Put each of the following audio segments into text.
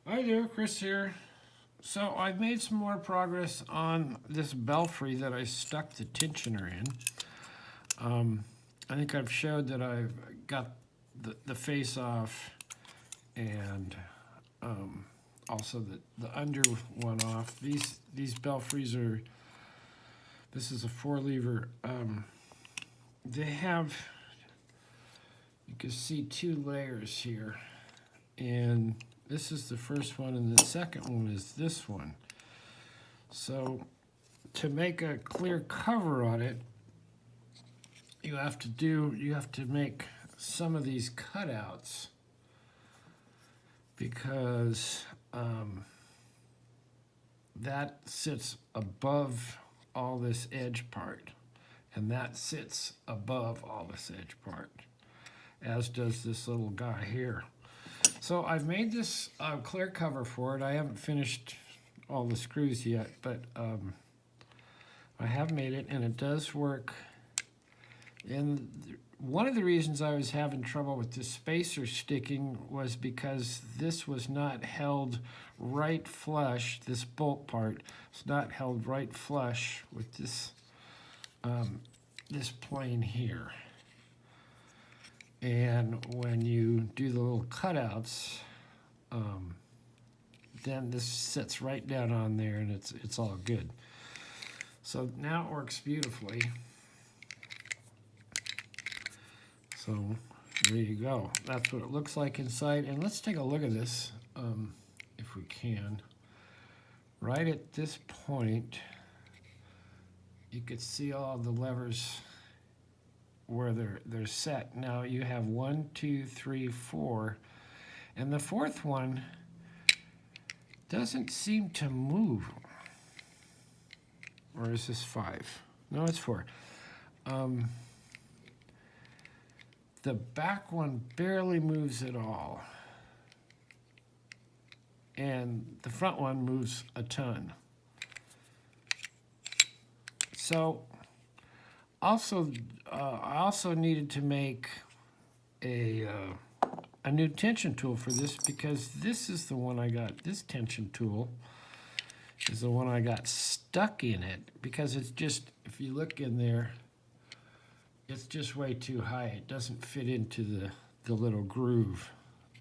Hi there, Chris here. So I've made some more progress on this belfry that I stuck the tensioner in. I think I've showed that I've got the face off and also the under one off. These belfries are, this is a 4-lever. They have, you can see 2 layers here, and this is the first one, and the second one is this one. So to make a clear cover on it, you have to make some of these cutouts because that sits above all this edge part, and that sits above all this edge part, as does this little guy here. So I've made this clear cover for it. I haven't finished all the screws yet, but I have made it, and it does work. And one of the reasons I was having trouble with this spacer sticking was because this was not held right flush. This bolt part is not held right flush with this this plane here. And when you do the little cutouts, then this sits right down on there, and it's all good. So now it works beautifully. So there you go. That's what it looks like inside. And let's take a look at this, if we can. Right at this point, you could see all the levers where they're set. Now you have 1, 2, 3, 4, and the 4th one doesn't seem to move. Or is this 5? No, it's 4. The back one barely moves at all, and the front one moves a ton. So also, I also needed to make a new tension tool for this, because this is the one I got. This tension tool is the one I got stuck in it, because it's just, if you look in there, it's just way too high. It doesn't fit into the little groove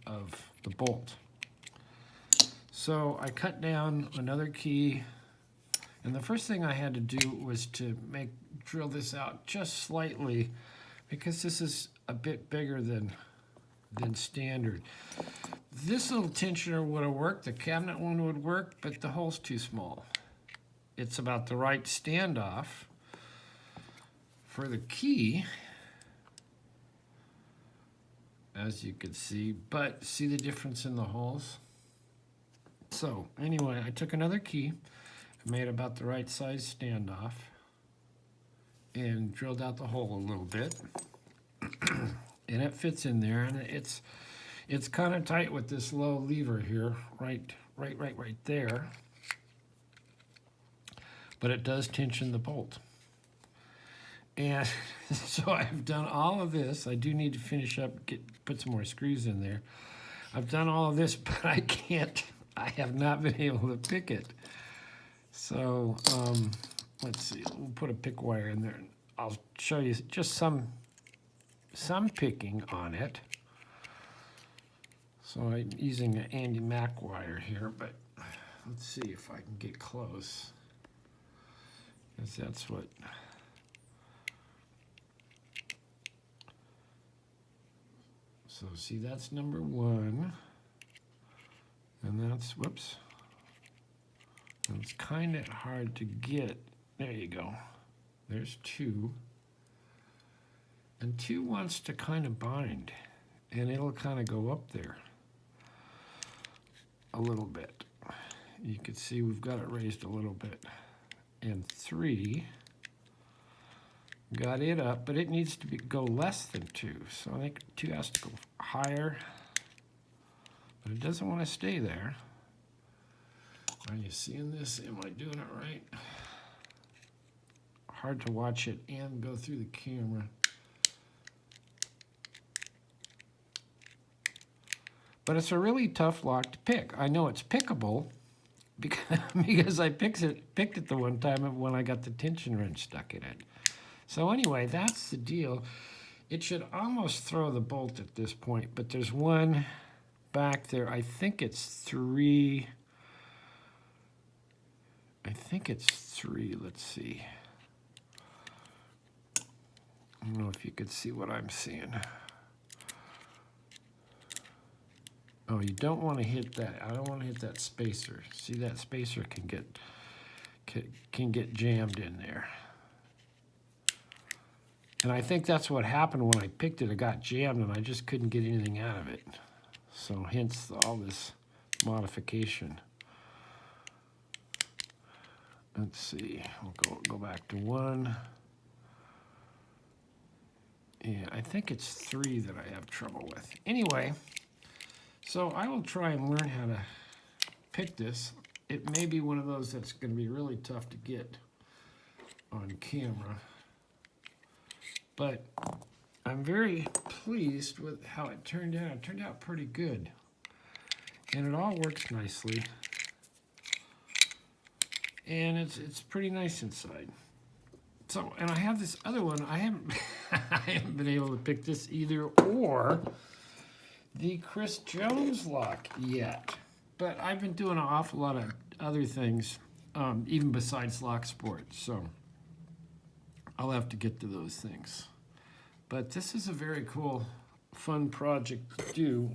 of the bolt. So I cut down another key, and the first thing I had to do was to drill this out just slightly, because this is a bit bigger than standard. This little tensioner would have worked, the cabinet one would work, but the hole's too small. It's about the right standoff for the key, as you can see, but see the difference in the holes? So anyway, I took another key, made about the right size standoff, and drilled out the hole a little bit. And it fits in there, and it's kind of tight with this low lever here, right there. But it does tension the bolt. And so I've done all of this. I do need to finish up, put some more screws in there. I've done all of this, but I have not been able to pick it. So let's see, we'll put a pick wire in there, and I'll show you just some picking on it. So I'm using an Andy Mack wire here, but let's see if I can get close, because that's what. So see, that's number 1, and that's, whoops, and it's kind of hard to get. There you go. There's 2. And 2 wants to kind of bind, and it'll kind of go up there a little bit. You can see we've got it raised a little bit. And 3 got it up, but it needs to go less than 2. So I think 2 has to go higher, but it doesn't want to stay there. Are you seeing this? Am I doing it right? Hard to watch it and go through the camera. But it's a really tough lock to pick. I know it's pickable because I picked it the one time when I got the tension wrench stuck in it. So anyway, that's the deal. It should almost throw the bolt at this point, but there's one back there. I think it's three. Let's see. I don't know if you could see what I'm seeing. Oh, you don't want to hit that. I don't want to hit that spacer. See, that spacer can get jammed in there. And I think that's what happened when I picked it. It got jammed and I just couldn't get anything out of it. So hence all this modification. Let's see, we'll go back to one. Yeah, I think it's three that I have trouble with. Anyway, so I will try and learn how to pick this. It may be one of those that's going to be really tough to get on camera. But I'm very pleased with how it turned out. It turned out pretty good. And it all works nicely. And it's pretty nice inside. So, and I have this other one. I haven't been able to pick this either, or the Chris Jones lock yet. But I've been doing an awful lot of other things, even besides lock sports. So I'll have to get to those things. But this is a very cool, fun project to do.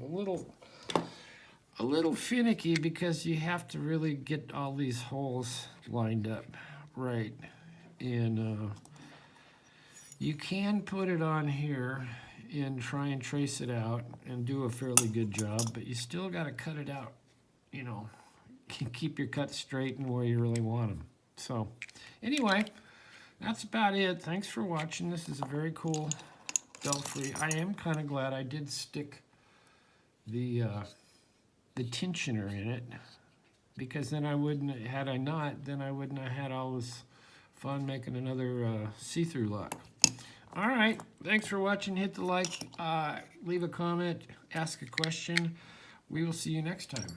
A little finicky because you have to really get all these holes lined up right. And you can put it on here and try and trace it out and do a fairly good job, but you still got to cut it out, you know, keep your cuts straight and where you really want them. So anyway, that's about it. Thanks for watching. This is a very cool Belfry. I am kind of glad I did stick the tensioner in it, because then I wouldn't, had I not, then I wouldn't have had all this fun making another see-through lock. All right, thanks for watching. Hit the like, leave a comment, ask a question. We will see you next time.